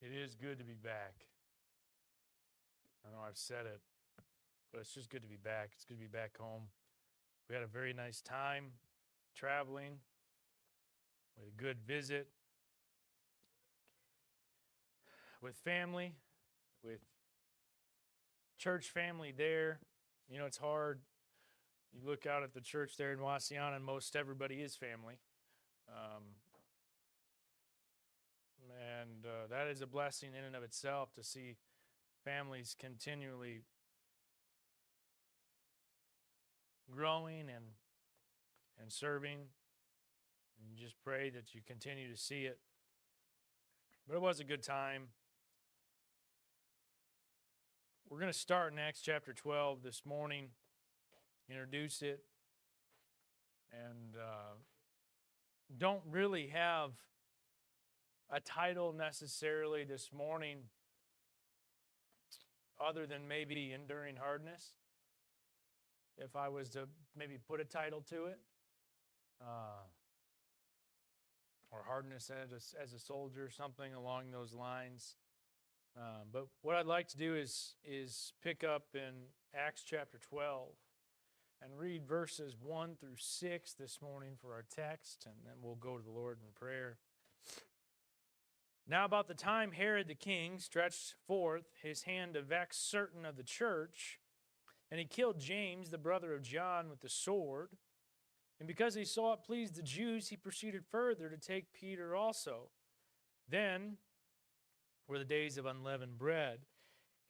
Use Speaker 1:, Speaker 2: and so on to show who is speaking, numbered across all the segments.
Speaker 1: It is good to be back. I know I've said it, but it's just good to be back. It's good to be back home. We had a very nice time traveling. We had a good visit with family, with church family there. You know, it's hard. You look out at the church there in Wauseon, and most everybody is family. Um, and that is a blessing in and of itself to see families continually growing and serving. And you just pray that you continue to see it. But it was a good time. We're going to start in Acts chapter 12 this morning, introduce it, and don't really have a title necessarily this morning other than maybe Enduring Hardness. If I was to maybe put a title to it, or Hardness as a soldier, something along those lines. But what I'd like to do is pick up in Acts chapter 12 and read verses 1 through 6 this morning for our text, and then we'll go to the Lord in prayer. Now about the time Herod the king stretched forth his hand to vex certain of the church, and he killed James, the brother of John, with the sword. And because he saw it pleased the Jews, he proceeded further to take Peter also. Then were the days of unleavened bread.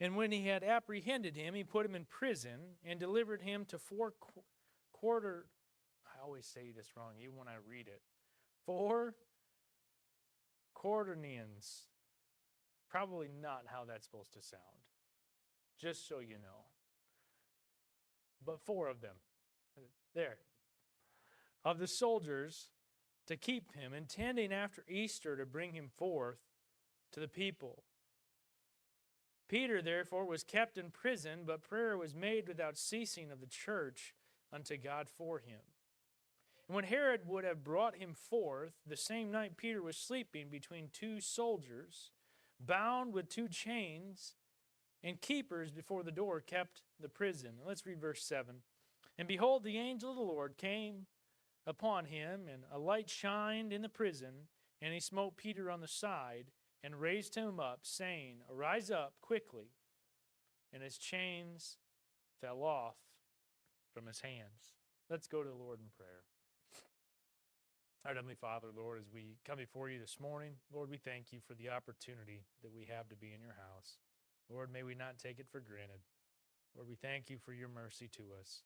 Speaker 1: And when he had apprehended him, he put him in prison and delivered him to I always say this wrong, even when I read it. 4 quaternions. Probably not how that's supposed to sound, just so you know. But 4 of them. There. Of the soldiers to keep him, intending after Easter to bring him forth to the people. Peter, therefore, was kept in prison, but prayer was made without ceasing of the church unto God for him. And when Herod would have brought him forth, the same night Peter was sleeping between 2 soldiers, bound with 2 chains, and keepers before the door kept the prison. Let's read verse 7. And behold, the angel of the Lord came upon him, and a light shined in the prison, and he smote Peter on the side, and raised him up, saying, Arise up quickly. And his chains fell off from his hands. Let's go to the Lord in prayer. Our Heavenly Father, Lord, as we come before you this morning, Lord, we thank you for the opportunity that we have to be in your house. Lord, may we not take it for granted. Lord, we thank you for your mercy to us.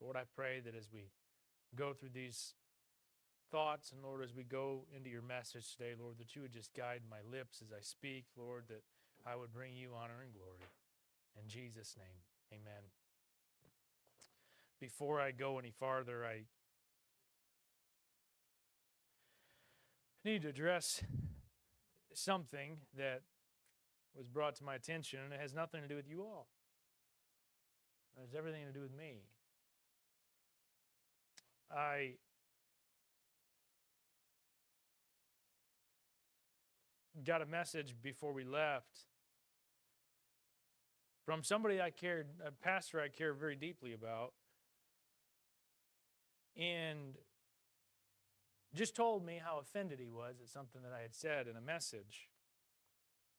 Speaker 1: Lord, I pray that as we go through these thoughts, and Lord, as we go into your message today, Lord, that you would just guide my lips as I speak, Lord, that I would bring you honor and glory. In Jesus' name, amen. Before I go any farther, I need to address something that was brought to my attention, and it has nothing to do with you all. It has everything to do with me. I got a message before we left from somebody a pastor I care very deeply about, and just told me how offended he was at something that I had said in a message.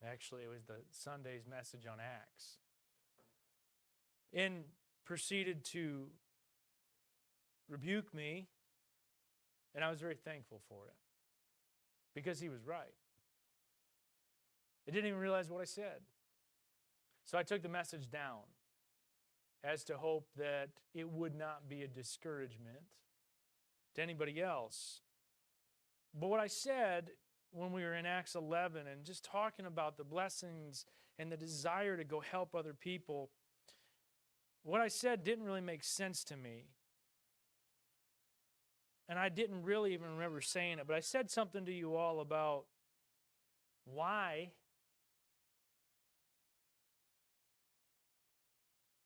Speaker 1: Actually, it was the Sunday's message on Acts. And proceeded to rebuke me, and I was very thankful for it, because he was right. I didn't even realize what I said. So I took the message down as to hope that it would not be a discouragement to anybody else. But what I said when we were in Acts 11 and just talking about the blessings and the desire to go help other people, what I said didn't really make sense to me. And I didn't really even remember saying it, but I said something to you all about why.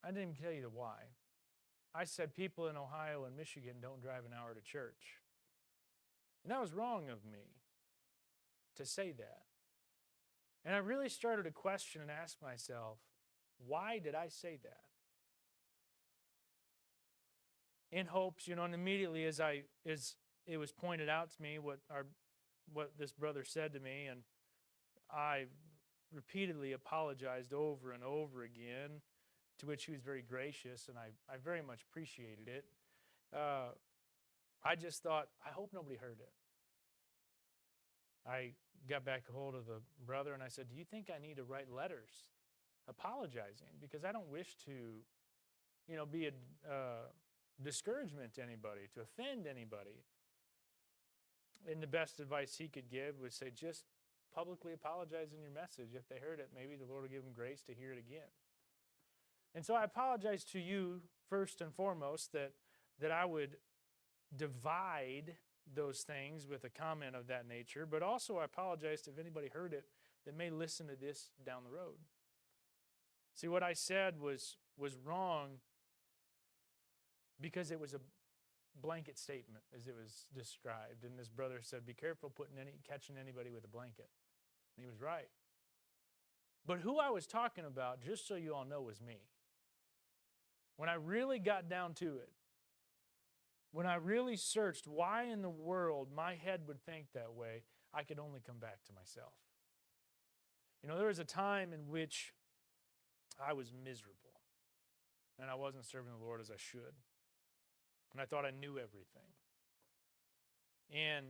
Speaker 1: I didn't even tell you the why. I said people in Ohio and Michigan don't drive an hour to church. And that was wrong of me to say that. And I really started to question and ask myself, why did I say that? In hopes, and immediately as it was pointed out to me what this brother said to me, and I repeatedly apologized over and over again, to which he was very gracious, and I very much appreciated it. I just thought, I hope nobody heard it. I got back a hold of the brother, and I said, do you think I need to write letters apologizing? Because I don't wish to, be a discouragement to anybody, to offend anybody. And the best advice he could give was say, just publicly apologize in your message. If they heard it, maybe the Lord will give them grace to hear it again. And so I apologize to you first and foremost that I would divide those things with a comment of that nature, but also I apologize if anybody heard it that may listen to this down the road. See, what I said was wrong because it was a blanket statement, as it was described. And this brother said, be careful catching anybody with a blanket. And he was right. But who I was talking about, just so you all know, was me. When I really got down to it, when I really searched why in the world my head would think that way, I could only come back to myself. There was a time in which I was miserable, and I wasn't serving the Lord as I should. And I thought I knew everything. And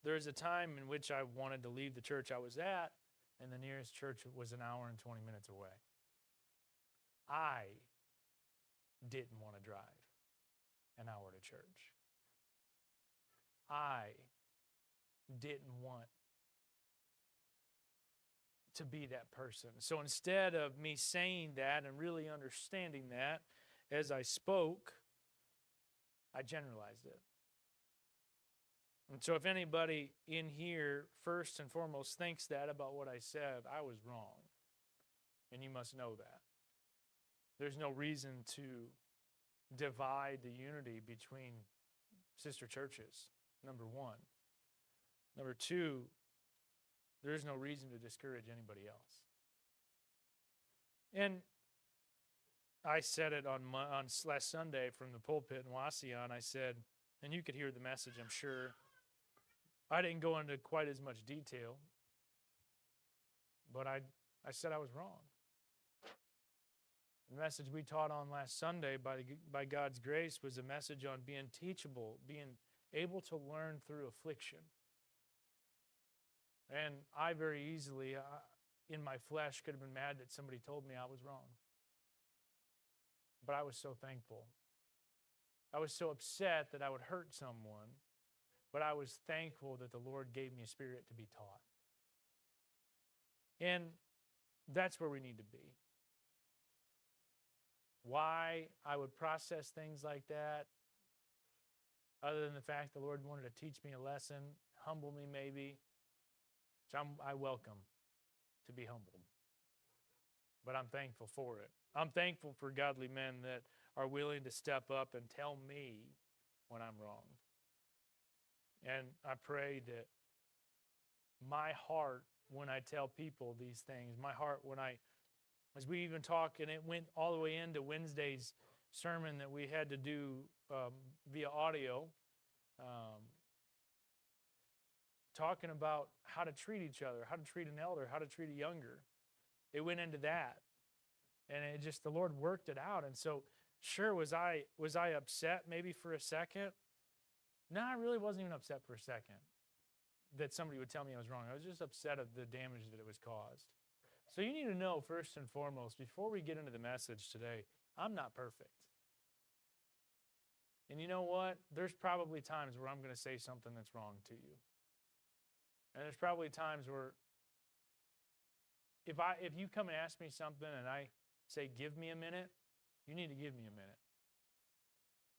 Speaker 1: there was a time in which I wanted to leave the church I was at, and the nearest church was an hour and 20 minutes away. I didn't want to drive an hour to church. I didn't want to be that person. So instead of me saying that and really understanding that, as I spoke, I generalized it. And so if anybody in here, first and foremost, thinks that about what I said, I was wrong. And you must know that. There's no reason to divide the unity between sister churches, number one. Number two, there's no reason to discourage anybody else. And I said it on last Sunday from the pulpit in Wauseon. I said, and you could hear the message, I'm sure. I didn't go into quite as much detail, but I said I was wrong. The message we taught on last Sunday by God's grace was a message on being teachable, being able to learn through affliction. And I very easily, in my flesh, could have been mad that somebody told me I was wrong. But I was so thankful. I was so upset that I would hurt someone, but I was thankful that the Lord gave me a spirit to be taught. And that's where we need to be. Why I would process things like that, other than the fact the Lord wanted to teach me a lesson, humble me maybe, which I welcome to be humbled. But I'm thankful for it. I'm thankful for godly men that are willing to step up and tell me when I'm wrong. And I pray that my heart, when I tell people these things, my heart as we even talk, and it went all the way into Wednesday's sermon that we had to do via audio, talking about how to treat each other, how to treat an elder, how to treat a younger. It went into that. And it just, the Lord worked it out. And so, sure, was I upset maybe for a second? No, I really wasn't even upset for a second that somebody would tell me I was wrong. I was just upset at the damage that it was caused. So you need to know, first and foremost, before we get into the message today, I'm not perfect. And you know what? There's probably times where I'm going to say something that's wrong to you. And there's probably times where if you come and ask me something and I say, give me a minute, you need to give me a minute.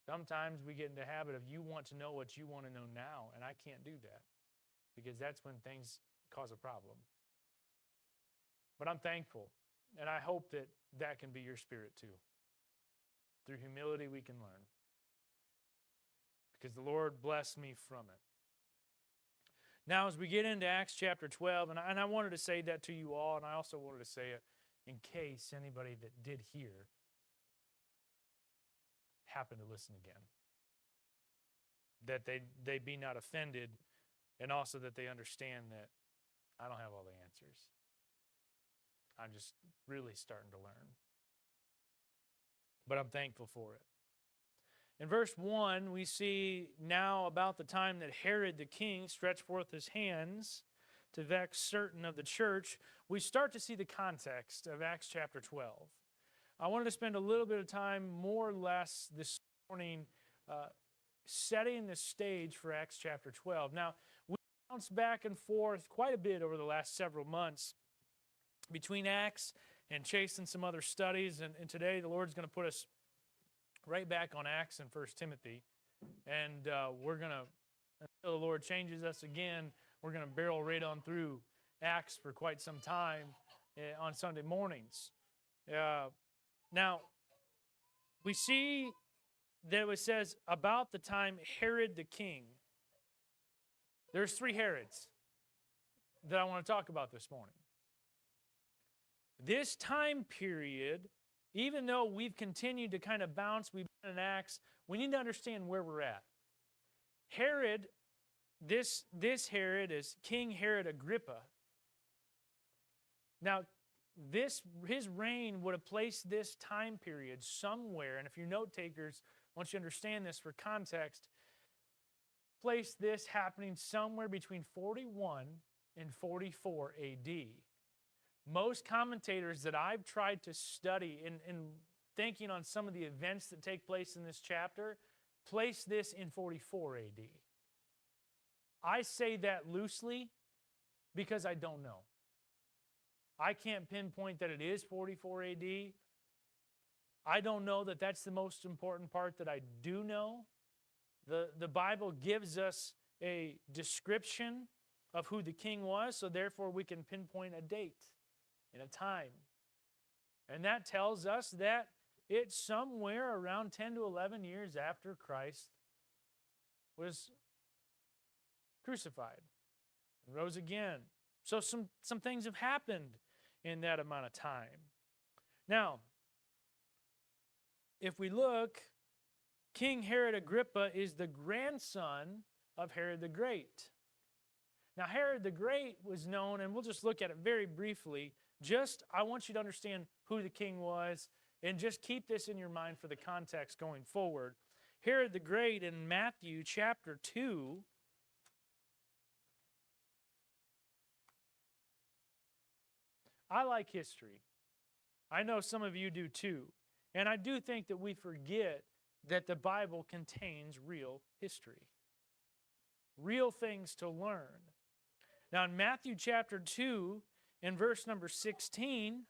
Speaker 1: Sometimes we get into the habit of you want to know what you want to know now, and I can't do that because that's when things cause a problem. But I'm thankful, and I hope that that can be your spirit too. Through humility, we can learn because the Lord blessed me from it. Now, as we get into Acts chapter 12, and I wanted to say that to you all, and I also wanted to say it in case anybody that did hear happened to listen again, that they be not offended, and also that they understand that I don't have all the answers. I'm just really starting to learn. But I'm thankful for it. In verse 1, we see now about the time that Herod the king stretched forth his hands to vex certain of the church, we start to see the context of Acts chapter 12. I wanted to spend a little bit of time, more or less, this morning setting the stage for Acts chapter 12. Now, we bounced back and forth quite a bit over the last several months between Acts and chasing some other studies, and today the Lord's going to put us right back on Acts and 1 Timothy, and we're going to, until the Lord changes us again, we're going to barrel right on through Acts for quite some time on Sunday mornings. Now, we see that it says, about the time Herod the king. There's 3 Herods that I want to talk about this morning. This time period, even though we've continued to kind of bounce, we've been in Acts, we need to understand where we're at. Herod, this Herod is King Herod Agrippa. Now, his reign would have placed this time period somewhere, and if you're note takers, once you understand this for context, place this happening somewhere between 41 and 44 AD. Most commentators that I've tried to study in thinking on some of the events that take place in this chapter place this in 44 AD. I say that loosely because I don't know. I can't pinpoint that it is 44 AD. I don't know that that's the most important part that I do know. The Bible gives us a description of who the king was, so therefore we can pinpoint a date and a time. And that tells us that it's somewhere around 10 to 11 years after Christ was crucified and rose again. So some things have happened in that amount of time. Now, if we look, King Herod Agrippa is the grandson of Herod the Great. Now, Herod the Great was known, and we'll just look at it very briefly. I want you to understand who the king was, and just keep this in your mind for the context going forward. Herod the Great in Matthew chapter 2, I like history. I know some of you do too. And I do think that we forget that the Bible contains real history, real things to learn. Now, in Matthew chapter 2, in verse number 16,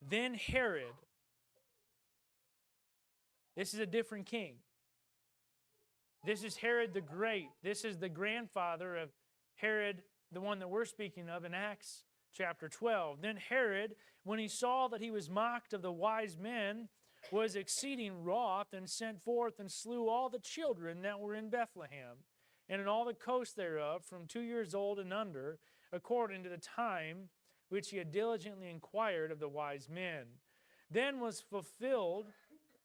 Speaker 1: then Herod, this is a different king. This is Herod the Great. This is the grandfather of Herod, the one that we're speaking of in Acts chapter 12. Then Herod, when he saw that he was mocked of the wise men, was exceeding wroth, and sent forth and slew all the children that were in Bethlehem, and in all the coast thereof, from 2 years old and under, according to the time which he had diligently inquired of the wise men. Then was fulfilled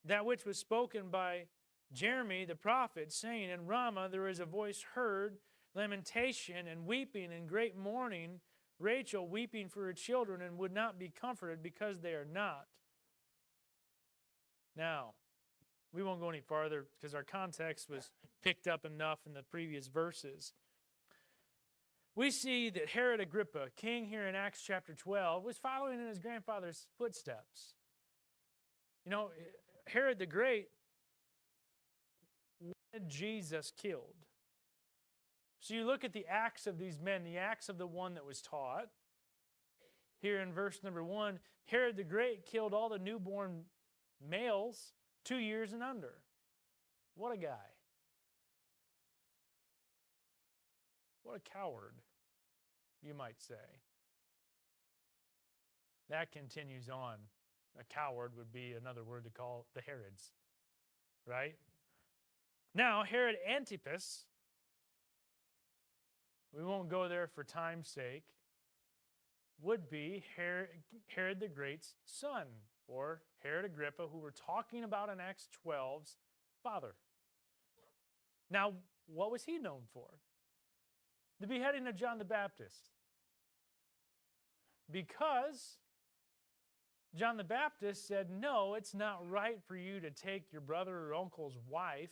Speaker 1: that which was spoken by Jeremy the prophet, saying, in Ramah there is a voice heard, lamentation and weeping and great mourning, Rachel weeping for her children, and would not be comforted because they are not. Now, we won't go any farther because our context was picked up enough in the previous verses. We see that Herod Agrippa, king here in Acts chapter 12, was following in his grandfather's footsteps. You know, Herod the Great wanted Jesus killed. So you look at the acts of these men, the acts of the one that was taught. Here in verse number 1, Herod the Great killed all the newborn males 2 years and under. What a guy. What a coward, you might say. That continues on. A coward would be another word to call the Herods, right? Now, Herod Antipas, we won't go there for time's sake, would be Herod the Great's son, or Herod Agrippa, who we're talking about in Acts 12's father. Now, what was he known for? The beheading of John the Baptist. Because John the Baptist said, no, it's not right for you to take your brother or uncle's wife,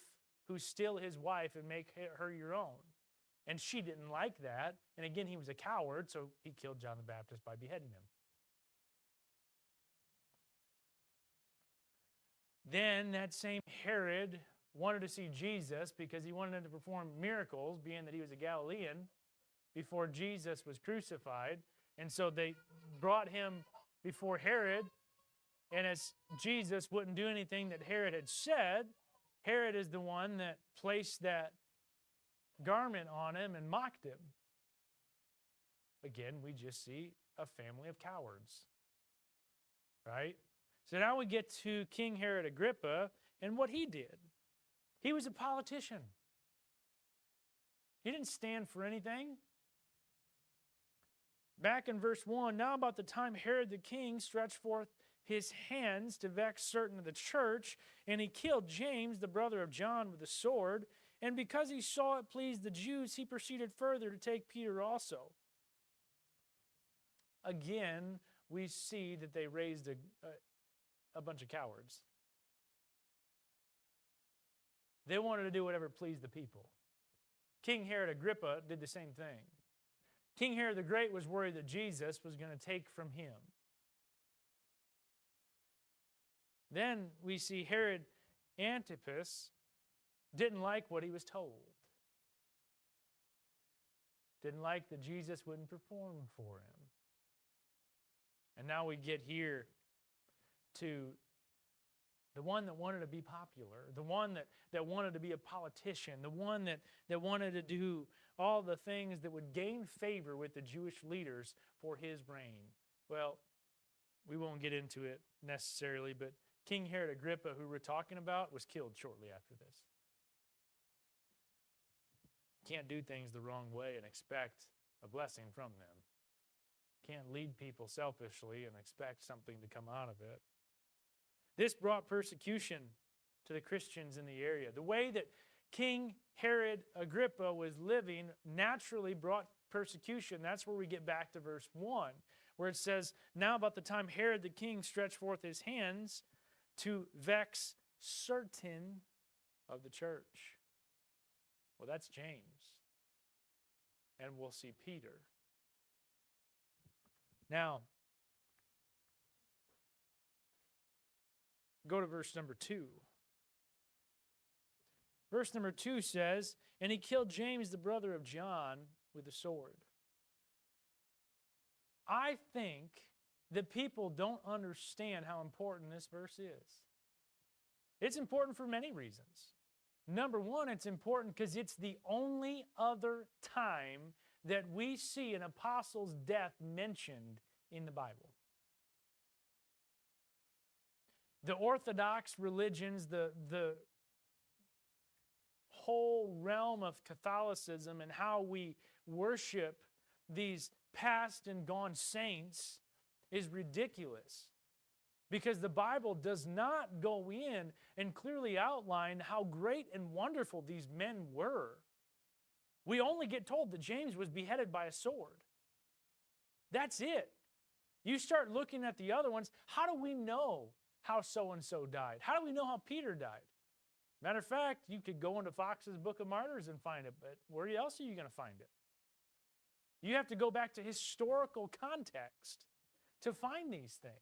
Speaker 1: who's still his wife, and make her your own. And she didn't like that. And again, he was a coward, so he killed John the Baptist by beheading him. Then that same Herod wanted to see Jesus because he wanted him to perform miracles, being that he was a Galilean, before Jesus was crucified. And so they brought him before Herod, and as Jesus wouldn't do anything that Herod had said, Herod is the one that placed that garment on him and mocked him. Again, we just see a family of cowards, right? So now we get to King Herod Agrippa and what he did. He was a politician. He didn't stand for anything. Back in verse 1, now about the time Herod the king stretched forth his hands to vex certain of the church, and he killed James, the brother of John, with a sword. And because he saw it pleased the Jews, he proceeded further to take Peter also. Again, we see that they raised a bunch of cowards. They wanted to do whatever pleased the people. King Herod Agrippa did the same thing. King Herod the Great was worried that Jesus was going to take from him. Then we see Herod Antipas didn't like what he was told. Didn't like that Jesus wouldn't perform for him. And now we get here to the one that wanted to be popular, the one that wanted to be a politician, the one that wanted to do all the things that would gain favor with the Jewish leaders for his reign. Well, we won't get into it necessarily, but King Herod Agrippa, who we're talking about, was killed shortly after this. Can't do things the wrong way and expect a blessing from them. Can't lead people selfishly and expect something to come out of it. This brought persecution to the Christians in the area. The way that King Herod Agrippa was living naturally brought persecution. That's where we get back to verse 1, where it says, now about the time Herod the king stretched forth his hands to vex certain of the church. Well, that's James. And we'll see Peter. Now, go to verse number 2. Verse number 2 says, and he killed James, the brother of John, with a sword. I think that people don't understand how important this verse is. It's important for many reasons. Number one, it's important because it's the only other time that we see an apostle's death mentioned in the Bible. The Orthodox religions, the whole realm of Catholicism and how we worship these past and gone saints is ridiculous. Because the Bible does not go in and clearly outline how great and wonderful these men were. We only get told that James was beheaded by a sword. That's it. You start looking at the other ones, how do we know how so-and-so died? How do we know how Peter died? Matter of fact, you could go into Fox's Book of Martyrs and find it, but where else are you going to find it? You have to go back to historical context to find these things.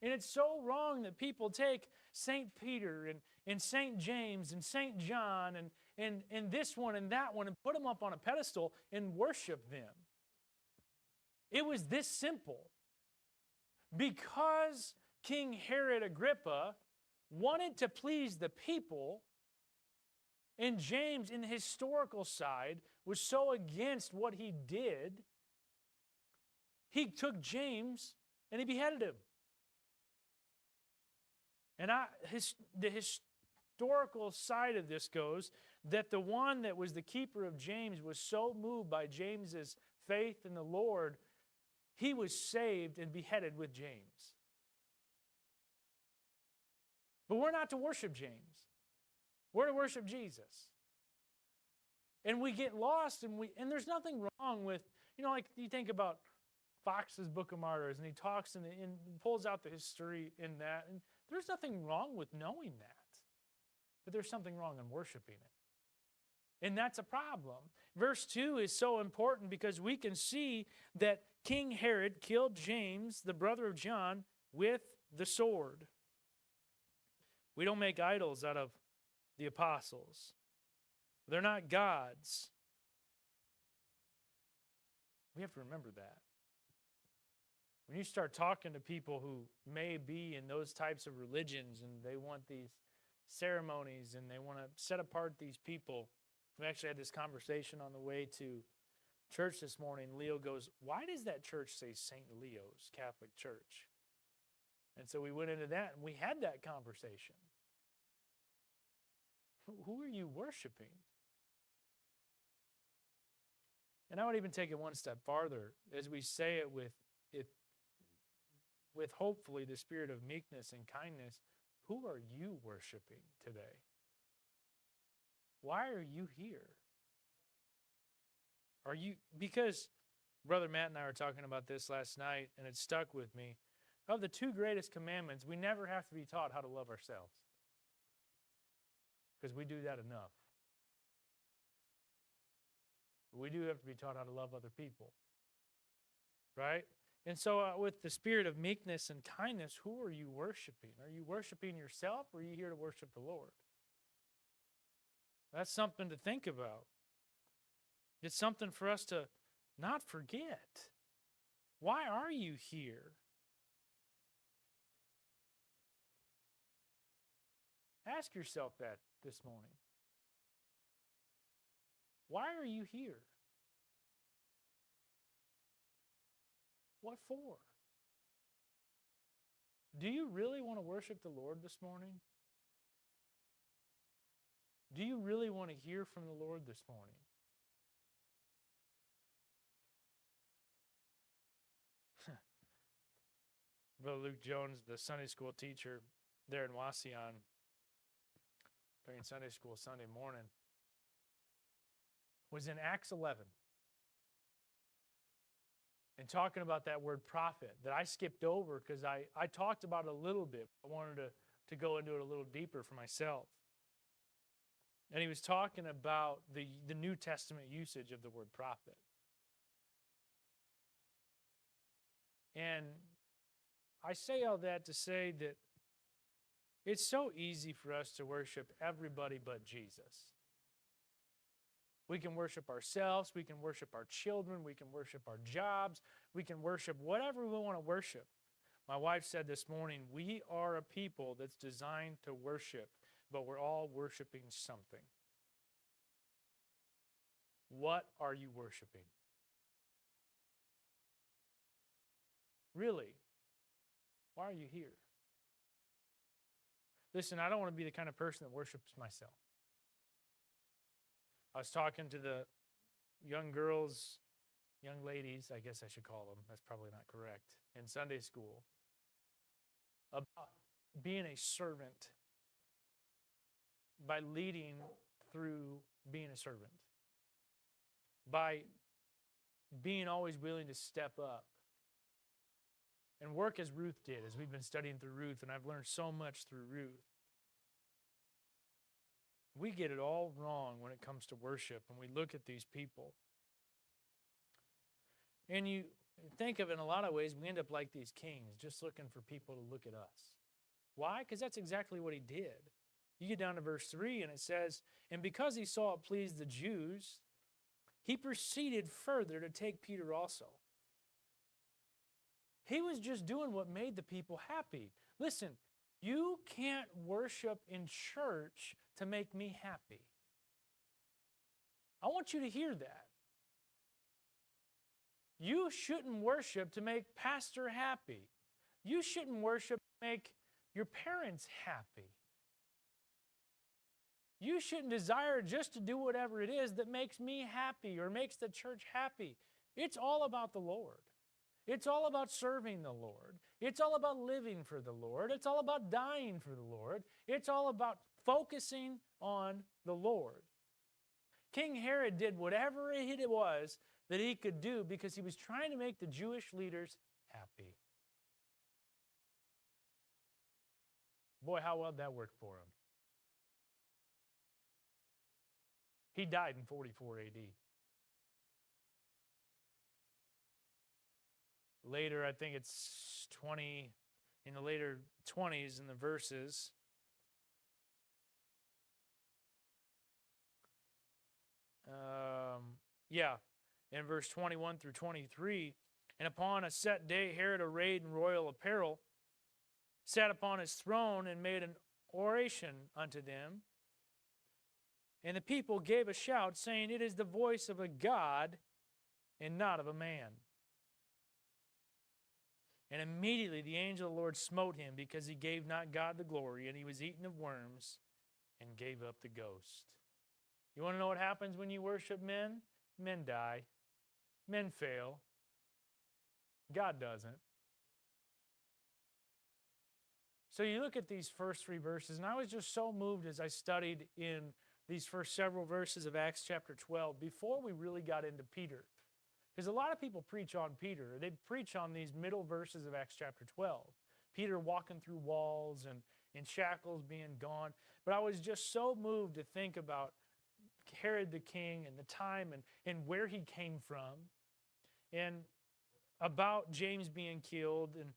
Speaker 1: And it's so wrong that people take St. Peter and St. James and St. John and this one and that one and put them up on a pedestal and worship them. It was this simple. Because King Herod Agrippa wanted to please the people, and James, in the historical side, was so against what he did, he took James and he beheaded him. And the historical side of this goes that the one that was the keeper of James was so moved by James's faith in the Lord, he was saved and beheaded with James. But we're not to worship James. We're to worship Jesus. And we get lost, and there's nothing wrong with, like you think about Fox's Book of Martyrs, and he talks and pulls out the history in that, and there's nothing wrong with knowing that. But there's something wrong in worshiping it. And that's a problem. Verse 2 is so important because we can see that King Herod killed James, the brother of John, with the sword. We don't make idols out of the apostles. They're not gods. We have to remember that. When you start talking to people who may be in those types of religions and they want these ceremonies and they want to set apart these people. We actually had this conversation on the way to church this morning. Leo goes, "Why does that church say St. Leo's Catholic Church?" And so we went into that and we had that conversation. Who are you worshiping? And I would even take it one step farther as we say it with hopefully the spirit of meekness and kindness. Who are you worshiping today? Why are you here? Because Brother Matt and I were talking about this last night, and it stuck with me. Of the two greatest commandments, we never have to be taught how to love ourselves. Because we do that enough. We do have to be taught how to love other people. Right? And so with the spirit of meekness and kindness, who are you worshiping? Are you worshiping yourself, or are you here to worship the Lord? That's something to think about. It's something for us to not forget. Why are you here? Ask yourself that this morning. Why are you here? What for? Do you really want to worship the Lord this morning? Do you really want to hear from the Lord this morning? Brother Luke Jones, the Sunday school teacher there in Wauseon, during Sunday school Sunday morning, was in Acts 11 and talking about that word prophet that I skipped over because I talked about it a little bit. I wanted to go into it a little deeper for myself. And he was talking about the New Testament usage of the word prophet. And I say all that to say that it's so easy for us to worship everybody but Jesus. We can worship ourselves, we can worship our children, we can worship our jobs, we can worship whatever we want to worship. My wife said this morning, we are a people that's designed to worship, but we're all worshiping something. What are you worshiping? Really? Why are you here? Listen, I don't want to be the kind of person that worships myself. I was talking to the young ladies, I guess I should call them, that's probably not correct, in Sunday school, about being a servant by leading through being a servant, by being always willing to step up and work as Ruth did, as we've been studying through Ruth, and I've learned so much through Ruth. We get it all wrong when it comes to worship, and we look at these people. And you think of it in a lot of ways, we end up like these kings, just looking for people to look at us. Why? Because that's exactly what he did. You get down to verse 3, and it says, "And because he saw it pleased the Jews, he proceeded further to take Peter also." He was just doing what made the people happy. Listen, you can't worship in church to make me happy. I want you to hear that. You shouldn't worship to make pastor happy. You shouldn't worship to make your parents happy. You shouldn't desire just to do whatever it is that makes me happy or makes the church happy. It's all about the Lord. It's all about serving the Lord. It's all about living for the Lord. It's all about dying for the Lord. It's all about focusing on the Lord. King Herod did whatever it was that he could do because he was trying to make the Jewish leaders happy. Boy, how well that worked for him. He died in 44 AD. Later, I think it's in the later 20s in the verses. In verse 21 through 23, and upon a set day, Herod, arrayed in royal apparel, sat upon his throne and made an oration unto them. And the people gave a shout, saying, It is the voice of a God and not of a man. And immediately the angel of the Lord smote him, because he gave not God the glory, and he was eaten of worms and gave up the ghost. You want to know what happens when you worship men? Men die. Men fail. God doesn't. So you look at these first 3 verses, and I was just so moved as I studied in these first several verses of Acts chapter 12 before we really got into Peter. Because a lot of people preach on Peter. They preach on these middle verses of Acts chapter 12. Peter walking through walls and shackles being gone. But I was just so moved to think about Herod the king and the time and where he came from. And about James being killed. And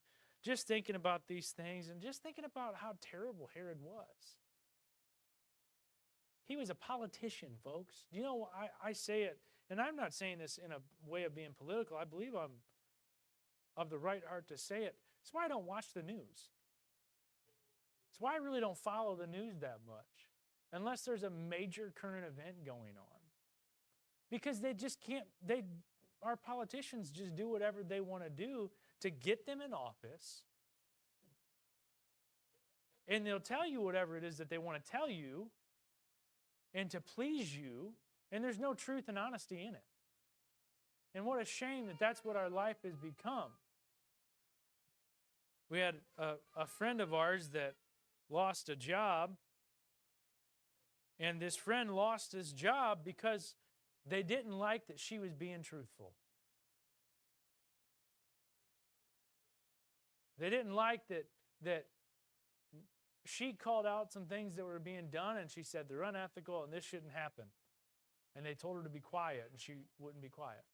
Speaker 1: just thinking about these things. And just thinking about how terrible Herod was. He was a politician, folks. You know, I say it, and I'm not saying this in a way of being political. I believe I'm of the right heart to say it. That's why I don't watch the news. That's why I really don't follow the news that much, unless there's a major current event going on. Because they just can't, our politicians just do whatever they want to do to get them in office. And they'll tell you whatever it is that they want to tell you, and to please you, and there's no truth and honesty in it. And what a shame that that's what our life has become. We had a friend of ours that lost a job, and this friend lost his job because they didn't like that she was being truthful. They didn't like that she called out some things that were being done, and she said they're unethical and this shouldn't happen. And they told her to be quiet, and she wouldn't be quiet.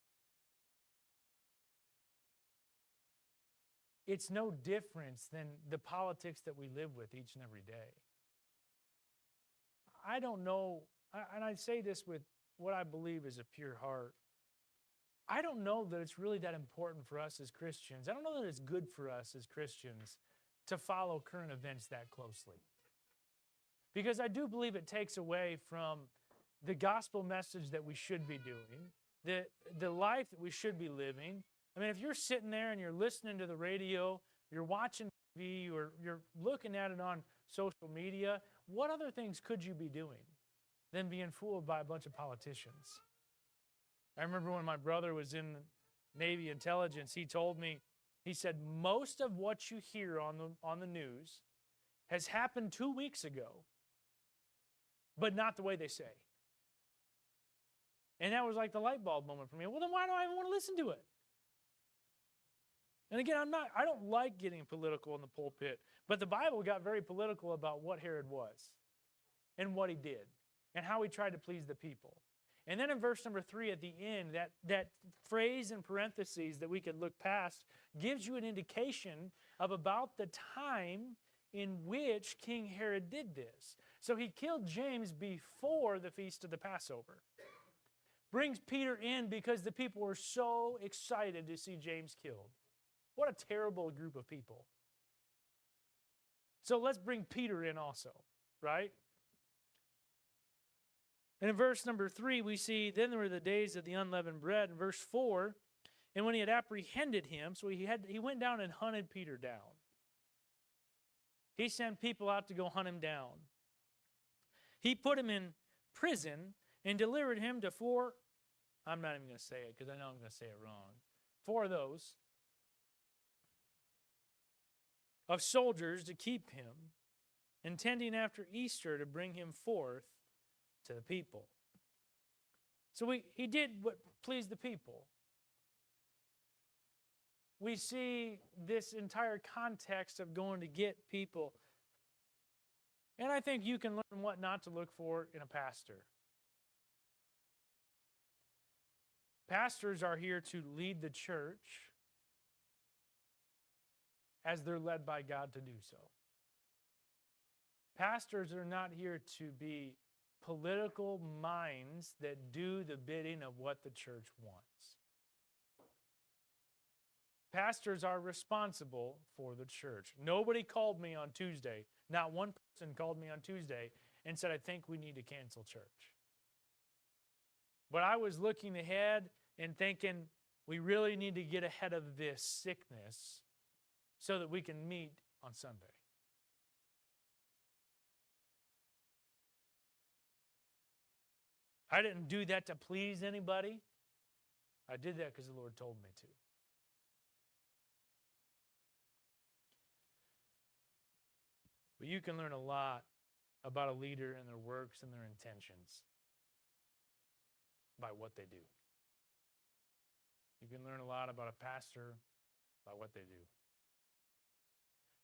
Speaker 1: It's no difference than the politics that we live with each and every day. I don't know, and I say this with what I believe is a pure heart. I don't know that it's really that important for us as Christians. I don't know that it's good for us as Christians to follow current events that closely. Because I do believe it takes away from the gospel message that we should be doing, the life that we should be living. I mean, if you're sitting there and you're listening to the radio, you're watching TV, or you're looking at it on social media, what other things could you be doing than being fooled by a bunch of politicians? I remember when my brother was in Navy intelligence, he told me, he said, most of what you hear on the news has happened 2 weeks ago, but not the way they say. And that was like the light bulb moment for me. Well, then why do I even want to listen to it? And again, I don't like getting political in the pulpit, but the Bible got very political about what Herod was and what he did and how he tried to please the people. And then in verse number 3 at the end, that phrase in parentheses that we could look past gives you an indication of about the time in which King Herod did this. So he killed James before the feast of the Passover. Brings Peter in because the people were so excited to see James killed. What a terrible group of people. So let's bring Peter in also, right? And in verse number 3, we see, then there were the days of the unleavened bread. In verse 4, and when he had apprehended him, so he went down and hunted Peter down. He sent people out to go hunt him down. He put him in prison and delivered him to four, I'm not even going to say it because I know I'm going to say it wrong, four of those, of soldiers to keep him, intending after Easter to bring him forth to the people. So he did what pleased the people. We see this entire context of going to get people. And I think you can learn what not to look for in a pastor. Pastors are here to lead the church as they're led by God to do so. Pastors are not here to be political minds that do the bidding of what the church wants. Pastors are responsible for the church. Nobody called me on Tuesday. Not one person called me on Tuesday and said, I think we need to cancel church. But I was looking ahead and thinking, we really need to get ahead of this sickness so that we can meet on Sunday. I didn't do that to please anybody. I did that because the Lord told me to. But you can learn a lot about a leader and their works and their intentions by what they do. You can learn a lot about a pastor by what they do.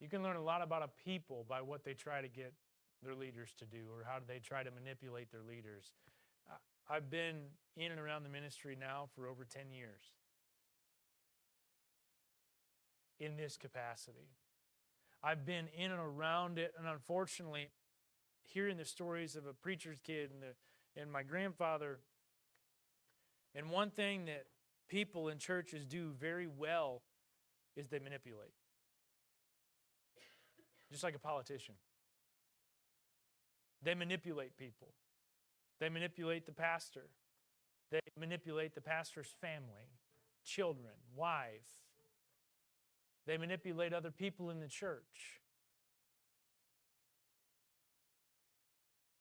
Speaker 1: You can learn a lot about a people by what they try to get their leaders to do or how they try to manipulate their leaders. I've been in and around the ministry now for over 10 years in this capacity. I've been in and around it, and unfortunately, hearing the stories of a preacher's kid and my grandfather, and one thing that people in churches do very well is they manipulate. Just like a politician. They manipulate people. They manipulate the pastor. They manipulate the pastor's family, children, wife. They manipulate other people in the church.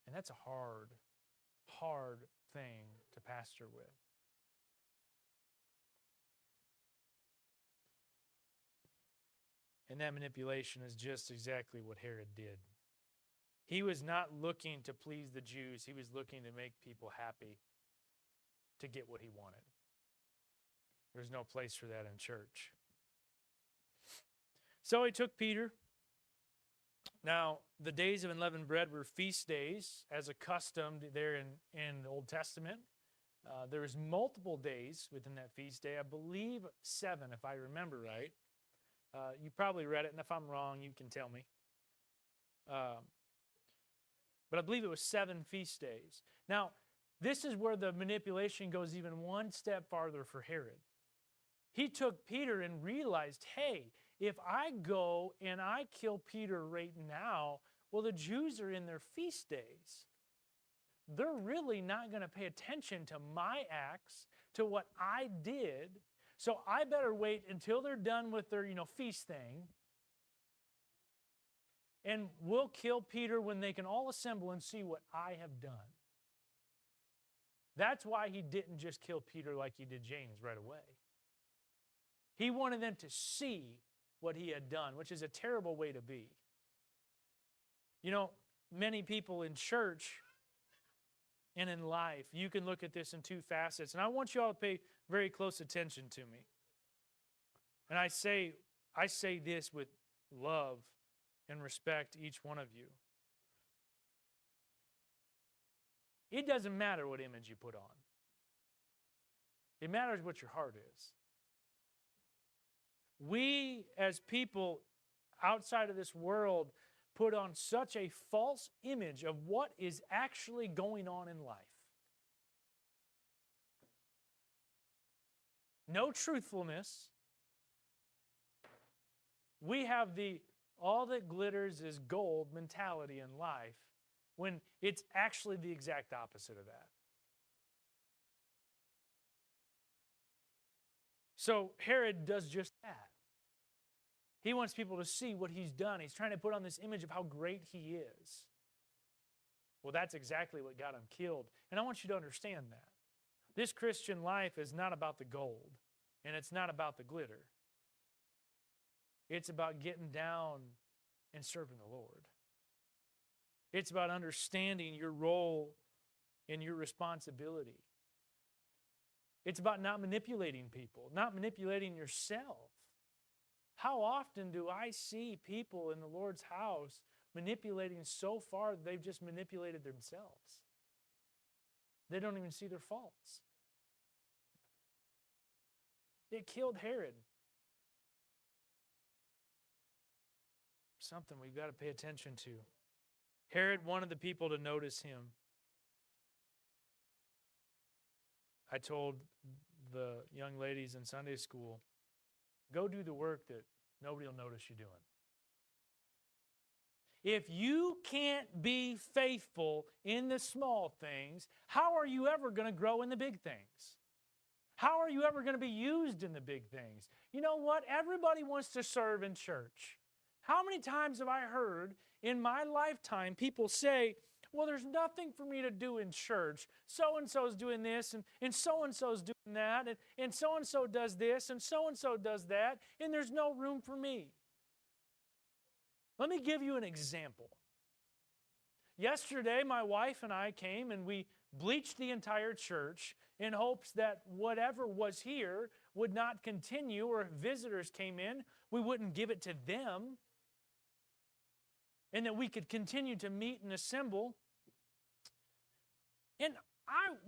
Speaker 1: And that's a hard, hard thing to pastor with. And that manipulation is just exactly what Herod did. He was not looking to please the Jews. He was looking to make people happy to get what he wanted. There's no place for that in church. So he took Peter. Now, the days of unleavened bread were feast days, as accustomed there in the Old Testament. There was multiple days within that feast day. I believe 7, if I remember right. You probably read it, and if I'm wrong, you can tell me. But I believe it was 7 feast days. Now, this is where the manipulation goes even one step farther for Herod. He took Peter and realized, hey, if I go and I kill Peter right now, well, the Jews are in their feast days. They're really not going to pay attention to my acts, to what I did. So I better wait until they're done with their, feast thing. And we'll kill Peter when they can all assemble and see what I have done. That's why he didn't just kill Peter like he did James right away. He wanted them to see what he had done, which is a terrible way to be. Many people in church and in life, you can look at this in 2 facets. And I want you all to pay very close attention to me. And I say this with love and respect each one of you. It doesn't matter what image you put on. It matters what your heart is. We, as people outside of this world, put on such a false image of what is actually going on in life. No truthfulness. We have the all that glitters is gold mentality in life when it's actually the exact opposite of that. So Herod does just that. He wants people to see what he's done. He's trying to put on this image of how great he is. Well, that's exactly what got him killed. And I want you to understand that. This Christian life is not about the gold, and it's not about the glitter. It's about getting down and serving the Lord. It's about understanding your role and your responsibility. It's about not manipulating people, not manipulating yourself. How often do I see people in the Lord's house manipulating so far that they've just manipulated themselves? They don't even see their faults. It killed Herod. Something we've got to pay attention to. Herod wanted the people to notice him. I told the young ladies in Sunday school, go do the work that nobody will notice you doing. If you can't be faithful in the small things, how are you ever going to grow in the big things? How are you ever going to be used in the big things? You know what? Everybody wants to serve in church. How many times have I heard in my lifetime people say, well, there's nothing for me to do in church. So-and-so's doing this, and so-and-so's doing that, and so-and-so does this, and so-and-so does that, and there's no room for me. Let me give you an example. Yesterday, my wife and I came and we bleached the entire church in hopes that whatever was here would not continue, or if visitors came in, we wouldn't give it to them, and that we could continue to meet and assemble. And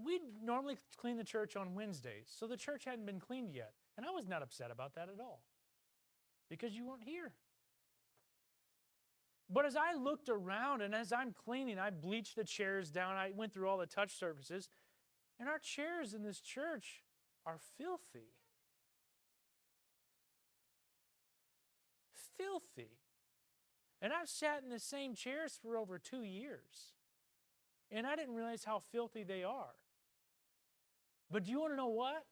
Speaker 1: we normally clean the church on Wednesdays, so the church hadn't been cleaned yet. And I was not upset about that at all, because you weren't here. But as I looked around and as I'm cleaning, I bleached the chairs down. I went through all the touch surfaces. And our chairs in this church are filthy. Filthy. And I've sat in the same chairs for over 2 years. And I didn't realize how filthy they are. But do you want to know what?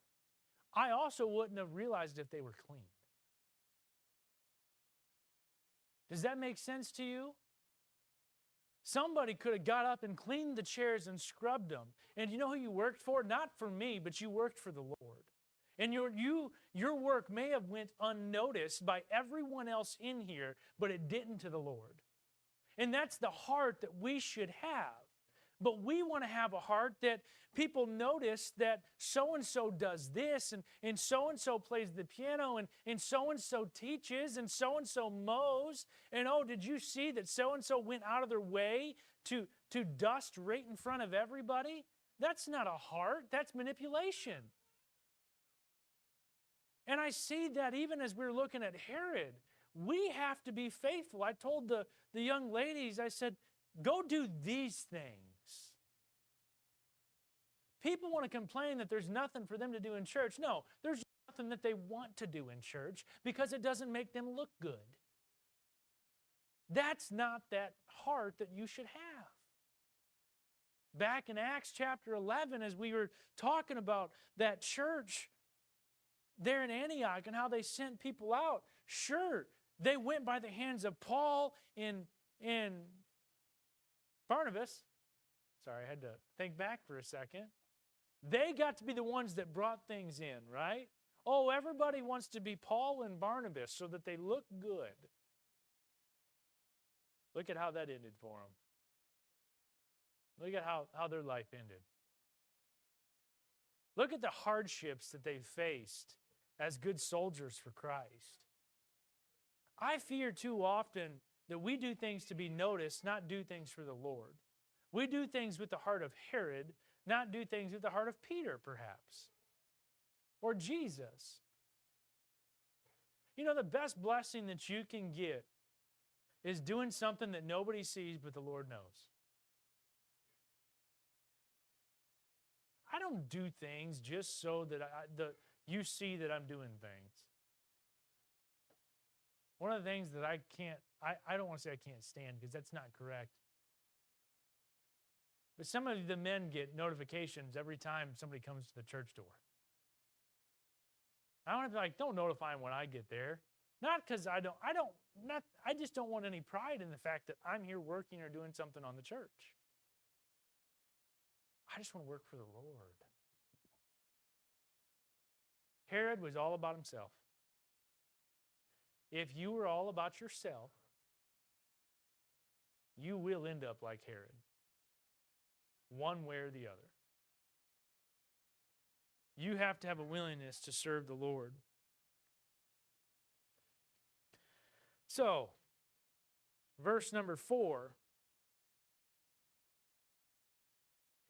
Speaker 1: I also wouldn't have realized if they were clean. Does that make sense to you? Somebody could have got up and cleaned the chairs and scrubbed them. And you know who you worked for? Not for me, but you worked for the Lord. And your work may have went unnoticed by everyone else in here, but it didn't to the Lord. And that's the heart that we should have. But we want to have a heart that people notice that so-and-so does this, and so-and-so plays the piano, and so-and-so teaches, and so-and-so mows. And oh, did you see that so-and-so went out of their way to dust right in front of everybody? That's not a heart, that's manipulation. And I see that even as we're looking at Herod, we have to be faithful. I told the young ladies, I said, go do these things. People want to complain that there's nothing for them to do in church. No, there's nothing that they want to do in church because it doesn't make them look good. That's not that heart that you should have. Back in Acts chapter 11, as we were talking about that church there in Antioch and how they sent people out, sure, they went by the hands of Paul and Barnabas. Sorry, I had to think back for a second. They got to be the ones that brought things in, right? Oh, everybody wants to be Paul and Barnabas so that they look good. Look at how that ended for them. Look at how their life ended. Look at the hardships that they faced as good soldiers for Christ. I fear too often that we do things to be noticed, not do things for the Lord. We do things with the heart of Herod, not do things with the heart of Peter, perhaps, or Jesus. You know, the best blessing that you can get is doing something that nobody sees but the Lord knows. I don't do things just so that you see that I'm doing things. One of the things that I don't want to say I can't stand, because that's not correct. But some of the men get notifications every time somebody comes to the church door. I want to be like, don't notify them when I get there. Not because I just don't want any pride in the fact that I'm here working or doing something on the church. I just want to work for the Lord. Herod was all about himself. If you were all about yourself, you will end up like Herod, one way or the other. You have to have a willingness to serve the Lord. So, verse number 4.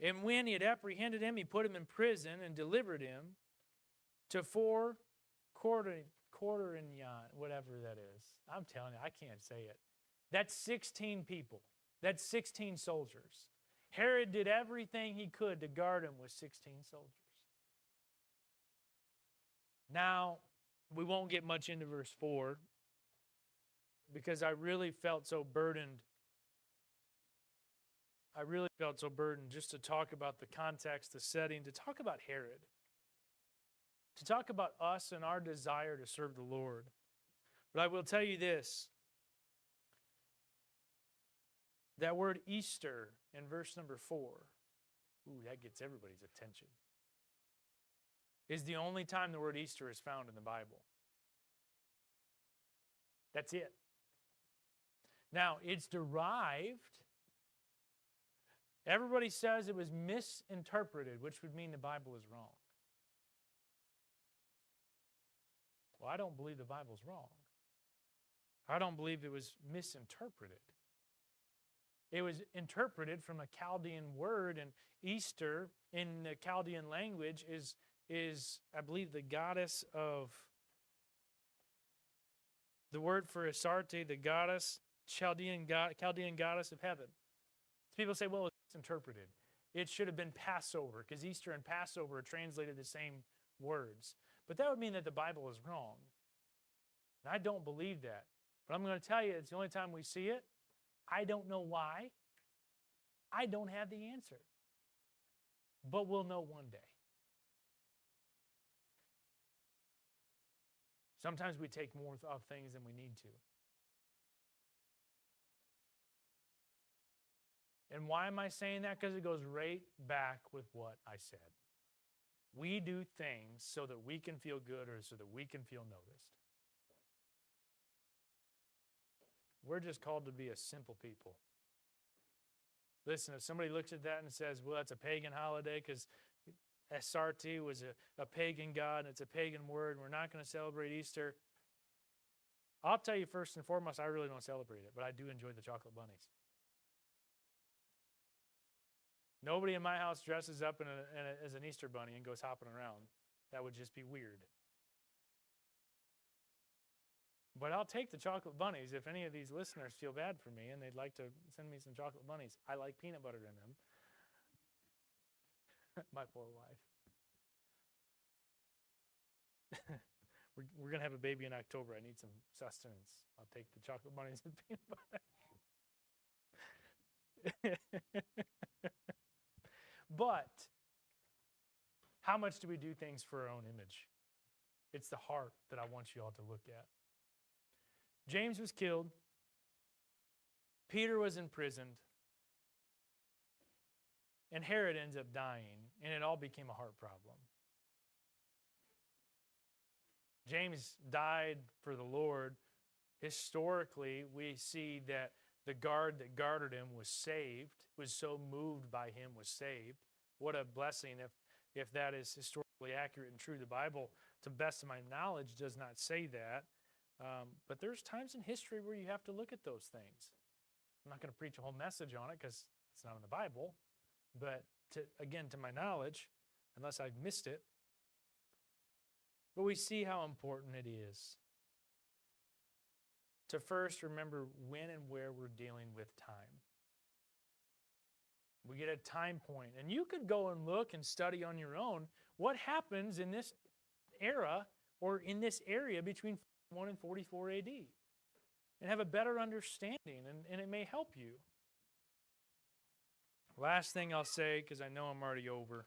Speaker 1: And when he had apprehended him, he put him in prison and delivered him to 4 quaternion, whatever that is. I'm telling you, I can't say it. That's 16 people. That's 16 soldiers. Herod did everything he could to guard him with 16 soldiers. Now, we won't get much into verse 4 because I really felt so burdened. Just to talk about the context, the setting, to talk about Herod, to talk about us and our desire to serve the Lord. But I will tell you this, that word Easter in verse number 4, that gets everybody's attention, is the only time the word Easter is found in the Bible. That's it. Now, it's derived. Everybody says it was misinterpreted, which would mean the Bible is wrong. Well, I don't believe the Bible's wrong. I don't believe it was misinterpreted. It was interpreted from a Chaldean word, and Easter in the Chaldean language is I believe, the goddess of, the word for Astarte, the goddess, Chaldean goddess of heaven. People say, well, it's interpreted. It should have been Passover, because Easter and Passover are translated the same words. But that would mean that the Bible is wrong. And I don't believe that. But I'm going to tell you, it's the only time we see it. I don't know why. I don't have the answer. But we'll know one day. Sometimes we take more of things than we need to. And why am I saying that? Because it goes right back with what I said. We do things so that we can feel good or so that we can feel noticed. We're just called to be a simple people. Listen, if somebody looks at that and says, well, that's a pagan holiday because Astarte was a pagan god and it's a pagan word and we're not going to celebrate Easter, I'll tell you first and foremost, I really don't celebrate it, but I do enjoy the chocolate bunnies. Nobody in my house dresses up as an Easter bunny and goes hopping around. That would just be weird. But I'll take the chocolate bunnies if any of these listeners feel bad for me and they'd like to send me some chocolate bunnies. I like peanut butter in them. My poor wife. We're going to have a baby in October. I need some sustenance. I'll take the chocolate bunnies and peanut butter. But how much do we do things for our own image? It's the heart that I want you all to look at. James was killed. Peter was imprisoned. And Herod ends up dying. And it all became a heart problem. James died for the Lord. Historically, we see that the guard that guarded him was saved, was so moved by him, was saved. What a blessing if that is historically accurate and true. The Bible, to the best of my knowledge, does not say that. But there's times in history where you have to look at those things. I'm not going to preach a whole message on it because it's not in the Bible. But again, to my knowledge, unless I've missed it, but we see how important it is to first remember when and where we're dealing with time. We get a time point. And you could go and look and study on your own what happens in this era or in this area between 41 and 44 AD and have a better understanding, and it may help you. Last thing I'll say, because I know I'm already over.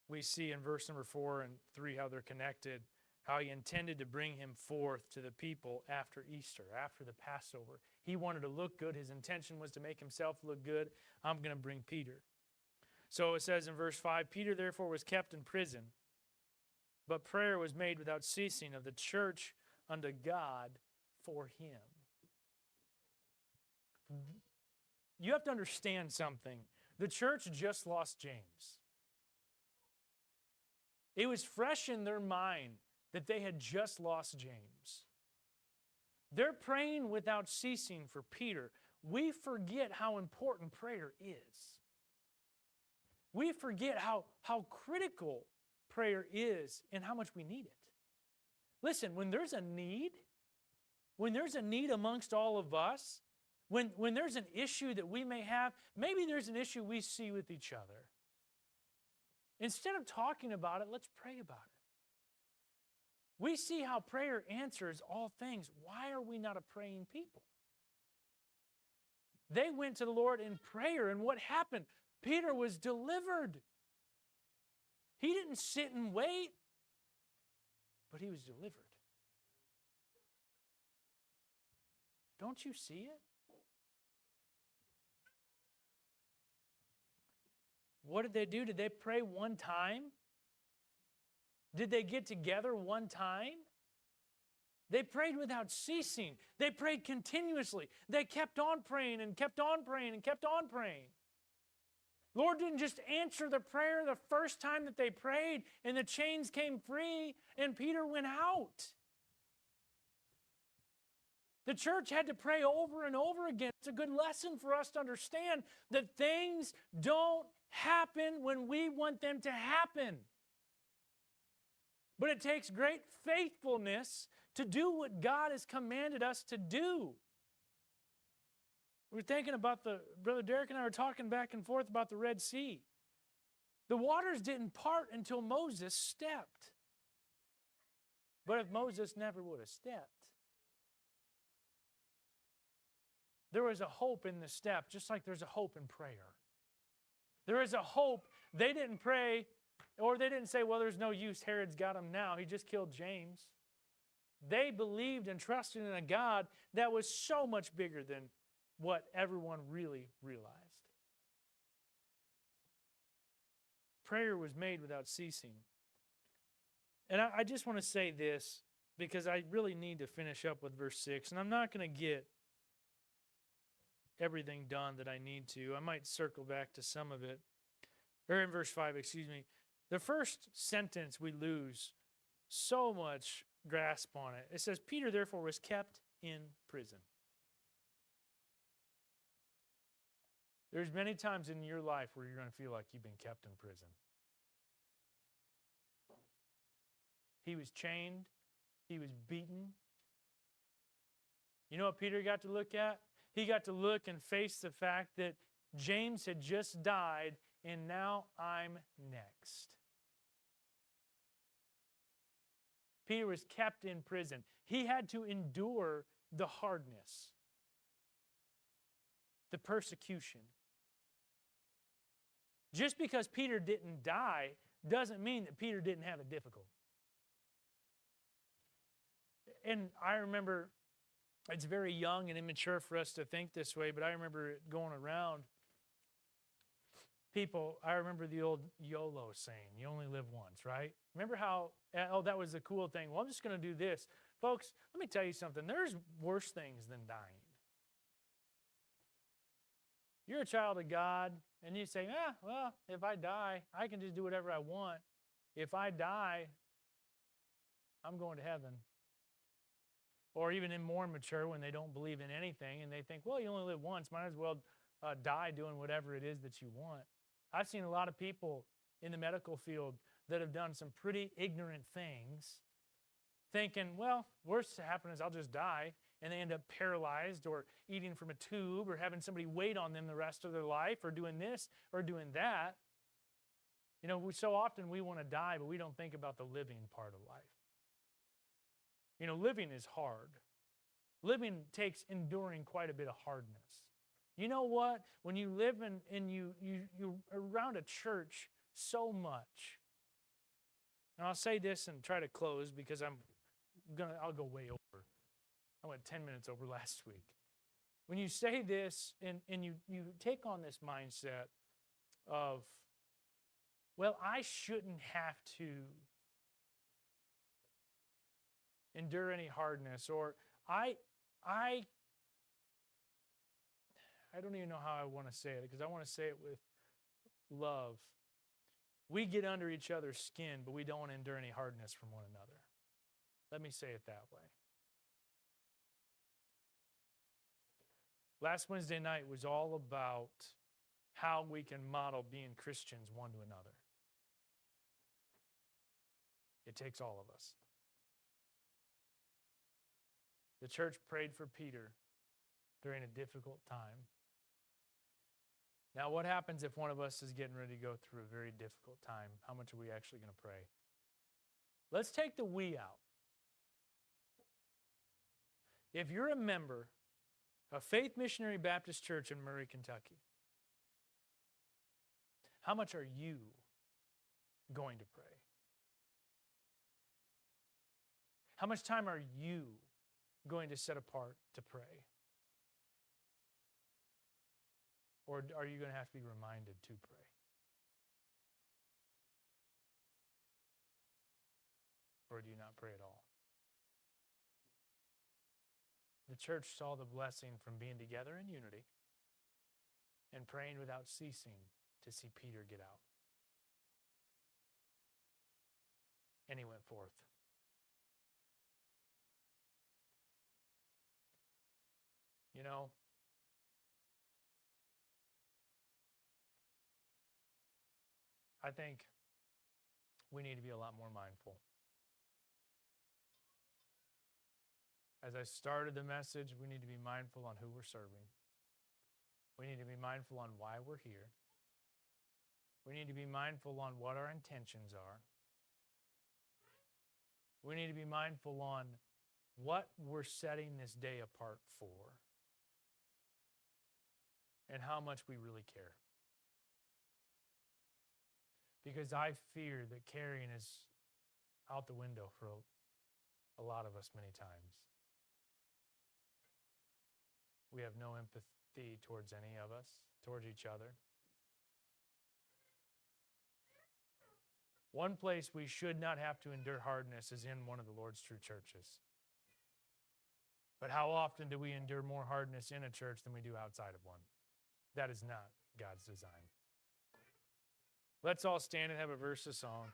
Speaker 1: We see in verse number 4 and 3 how they're connected. how he intended to bring him forth to the people after Easter, after the Passover. He wanted to look good. His intention was to make himself look good. I'm going to bring Peter. So it says in verse 5, Peter therefore was kept in prison, but prayer was made without ceasing of the church unto God for him. You have to understand something. The church just lost James. It was fresh in their mind that they had just lost James. They're praying without ceasing for Peter. We forget how important prayer is. We forget how critical prayer is and how much we need it. Listen, when there's a need amongst all of us, when there's an issue that we may have, maybe there's an issue we see with each other. Instead of talking about it, let's pray about it. We see how prayer answers all things. Why are we not a praying people? They went to the Lord in prayer, and what happened? Peter was delivered. He didn't sit and wait, but he was delivered. Don't you see it? What did they do? Did they pray one time? Did they get together one time? They prayed without ceasing. They prayed continuously. They kept on praying and kept on praying and kept on praying. Lord didn't just answer the prayer the first time that they prayed and the chains came free and Peter went out. The church had to pray over and over again. It's a good lesson for us to understand that things don't happen when we want them to happen. But it takes great faithfulness to do what God has commanded us to do. We're thinking about Brother Derek and I were talking back and forth about the Red Sea. The waters didn't part until Moses stepped. But if Moses never would have stepped, there was a hope in the step, just like there's a hope in prayer. There is a hope. They didn't pray, or they didn't say, well, there's no use. Herod's got him now. He just killed James. They believed and trusted in a God that was so much bigger than what everyone really realized. Prayer was made without ceasing. And I just want to say this because I really need to finish up with verse 6. And I'm not going to get everything done that I need to. I might circle back to some of it. Or in verse 5, excuse me. The first sentence we lose so much grasp on it. It says, Peter therefore was kept in prison. There's many times in your life where you're going to feel like you've been kept in prison. He was chained. He was beaten. You know what Peter got to look at? He got to look and face the fact that James had just died, and now I'm next. Peter was kept in prison. He had to endure the hardness, the persecution. Just because Peter didn't die doesn't mean that Peter didn't have it difficult. And I remember, it's very young and immature for us to think this way, but I remember it going around. People, I remember the old YOLO saying, you only live once, right? Remember how, oh, that was the cool thing. Well, I'm just going to do this. Folks, let me tell you something. There's worse things than dying. You're a child of God, and you say, well, if I die, I can just do whatever I want. If I die, I'm going to heaven. Or even in more mature, when they don't believe in anything, and they think, well, you only live once, might as well die doing whatever it is that you want. I've seen a lot of people in the medical field that have done some pretty ignorant things, thinking, well, worst that happens is I'll just die, and they end up paralyzed or eating from a tube or having somebody wait on them the rest of their life or doing this or doing that. You know, so often we want to die, but we don't think about the living part of life. You know, living is hard. Living takes enduring quite a bit of hardness. You know what? When you live in you're around a church so much, Now I'll say this and try to close because I'll go way over. I went 10 minutes over last week. When you say this and you take on this mindset of, well, I shouldn't have to endure any hardness, or I don't even know how I want to say it, because I want to say it with love. We get under each other's skin, but we don't endure any hardness from one another. Let me say it that way. Last Wednesday night was all about how we can model being Christians one to another. It takes all of us. The church prayed for Peter during a difficult time. Now, what happens if one of us is getting ready to go through a very difficult time? How much are we actually going to pray? Let's take the we out. If you're a member of Faith Missionary Baptist Church in Murray, Kentucky, how much are you going to pray? How much time are you going to set apart to pray? Or are you going to have to be reminded to pray? Or do you not pray at all? The church saw the blessing from being together in unity and praying without ceasing to see Peter get out. And he went forth. You know, I think we need to be a lot more mindful. As I started the message, we need to be mindful on who we're serving. We need to be mindful on why we're here. We need to be mindful on what our intentions are. We need to be mindful on what we're setting this day apart for and how much we really care. Because I fear that caring is out the window for a lot of us many times. We have no empathy towards any of us, towards each other. One place we should not have to endure hardness is in one of the Lord's true churches. But how often do we endure more hardness in a church than we do outside of one? That is not God's design. Let's all stand and have a verse of song.